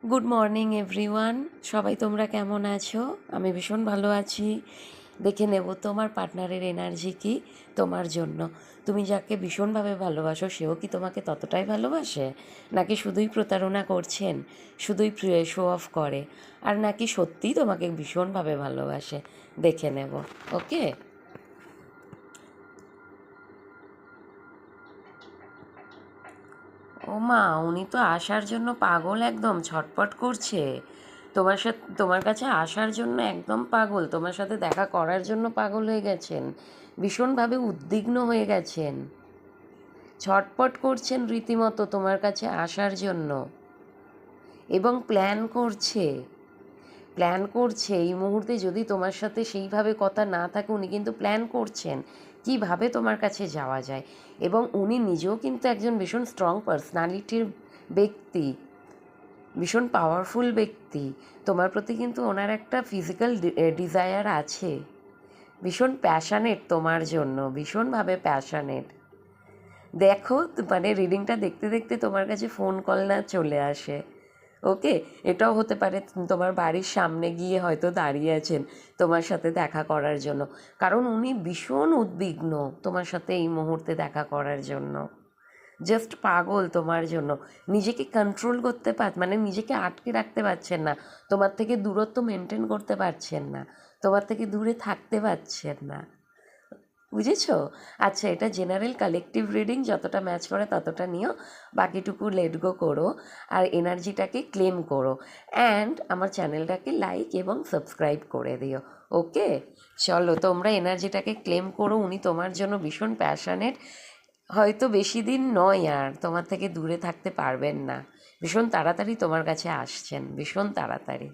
Good morning everyone, সবাই তোমরা কেমন আছো? আমি ভীষণ ভালো আছি। দেখে নেব তোমার পার্টনারের এনার্জি কি তোমার জন্য। তুমি যাকে ভীষণভাবে ভালোবাসো সেও কি তোমাকে ততটাই ভালোবাসে, নাকি শুধুই প্রতারণা করছেন, শুধুই শো অফ করে, আর নাকি সত্যিই তোমাকে ভীষণভাবে ভালোবাসে? দেখে নেব। ওকে, ও মা, উনি তো আসার জন্য পাগল, একদম ছটপট করছে। তোমার কাছে আসার জন্য একদম পাগল, তোমার সাথে দেখা করার জন্য পাগল হয়ে গেছেন, ভীষণভাবে উদ্বিগ্ন হয়ে গেছেন, ছটপট করছেন রীতিমতো তোমার কাছে আসার জন্য, এবং প্ল্যান করছে এই মুহূর্তে যদি তোমার সাথে সেইভাবে কথা না থাকে, উনি কিন্তু প্ল্যান করছেন কিভাবে তোমার কাছে যাওয়া যায়। এবং উনি নিজেও কিন্তু একজন ভীষণ স্ট্রং পার্সোনালিটির ব্যক্তি, ভীষণ পাওয়ারফুল ব্যক্তি। তোমার প্রতি কিন্তু ওনার একটা ফিজিক্যাল ডিজায়ার আছে, ভীষণ প্যাশানেট তোমার জন্য, ভীষণভাবে প্যাশানেট। দেখো, মানে রিডিংটা দেখতে দেখতে তোমার কাছে ফোন কল না চলে আসে। ওকে, এটাও হতে পারে তোমার বাড়ির সামনে গিয়ে হয়তো দাঁড়িয়ে আছেন তোমার সাথে দেখা করার জন্য, কারণ উনি ভীষণ উদ্বিগ্ন তোমার সাথে এই মুহূর্তে দেখা করার জন্য, জাস্ট পাগল তোমার জন্য। নিজেকে কন্ট্রোল করতে মানে নিজেকে আটকে রাখতে পারছেন না, তোমার থেকে দূরত্ব মেনটেন করতে পারছেন না, তোমার থেকে দূরে থাকতে পারছেন না। বুঝেছো? আচ্ছা, এটা জেনারেল কালেকটিভ রিডিং, যতটা ম্যাচ করে ততটা নিও, বাকিটুকু লেট গো করো আর এনার্জিটাকে ক্লেম করো। অ্যান্ড আমার চ্যানেলটাকে লাইক এবং সাবস্ক্রাইব করে দিও। ওকে, চলো তোমরা এনার্জিটাকে ক্লেম করো। উনি তোমার জন্য ভীষণ প্যাশনেট, হয়তো বেশি দিন নয় আর তোমার থেকে দূরে থাকতে পারবেন না, ভীষণ তাড়াতাড়ি তোমার কাছে আসছেন, ভীষণ তাড়াতাড়ি।